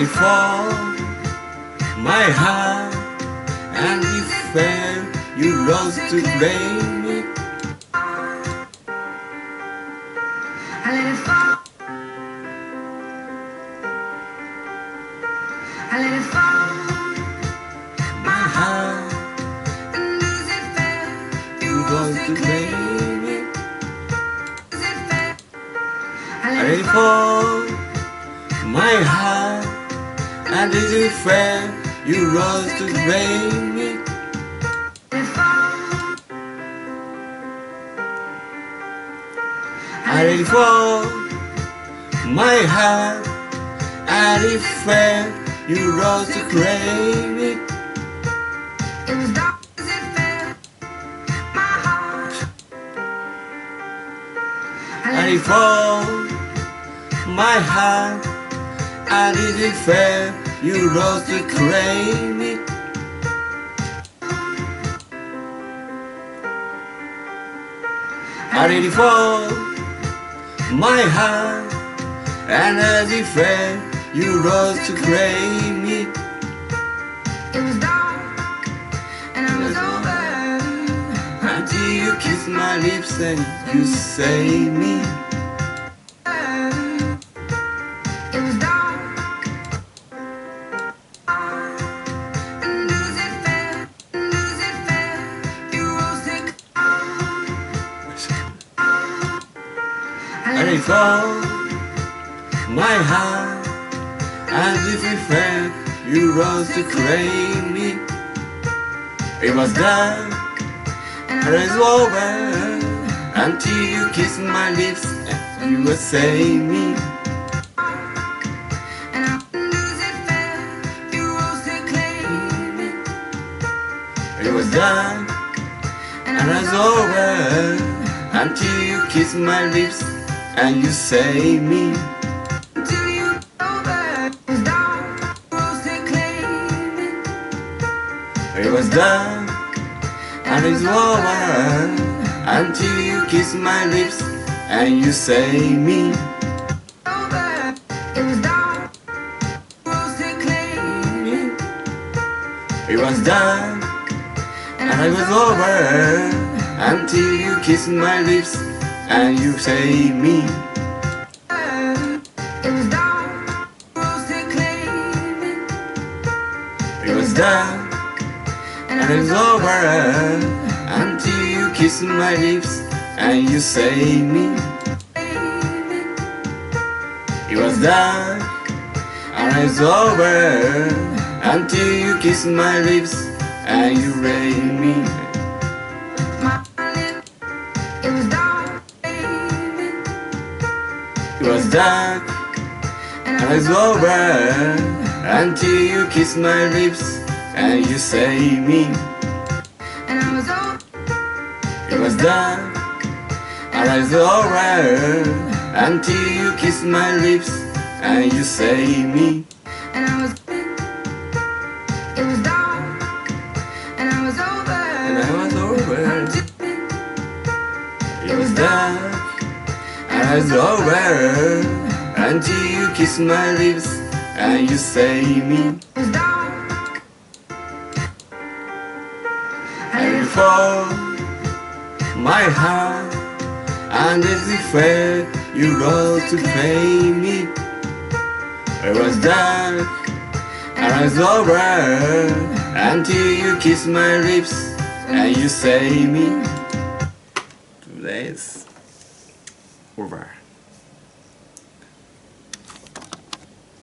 it fall my heart, and if fair you rose to claim it. I let it fall. I let it fall. My heart, And is it fair? you rose to claim it. Is it fair? I I let let it it fall. fall my heart, and is it fair you rose to claim it. Let it fall. I let it fall my heart, and if fair you rose to claim it. It was dark. Is it fair? My heart. I I let let it it fall my heart, and is it fair you rose to claim it. I let it fall my heart, and as it fair you rose to claim it. It was dark, and I was over Until you kiss my lips and you say me. It was dark. And is it fair? And is it fair? You rose to I let it fall my heart, and if it fair you rose to claim it. It was dark and it's over until you kiss my lips and you would say me. And is it fair? You rose to claim it. It was dark and it's over until you kiss my lips and you say me. Till you over. It was dark. Rose to claim it. It was dark and it's over until you kiss my lips and you say me. Over. It was dark. Rose to claim it. It was dark and it was over until you kiss my lips and you say me. It was dark. Rose to claim it. It was dark and it was over until you kiss my lips and you say me. It was dark and it's over until you kiss my lips and you rain me. My lip. It was dark. Baby. It was dark and it's over until you kiss my lips and you say me. And I was over. It was dark and it's over until you kiss my lips and you say me. And I was. It was dark. And I was over. And I was over. It was dark and it's over until you kiss my lips and you say me. It was dark. I And let you it fall. fall my heart, and is it fair you rose to claim me. It was dark and it's over until you kiss my lips and you say me. Today's over.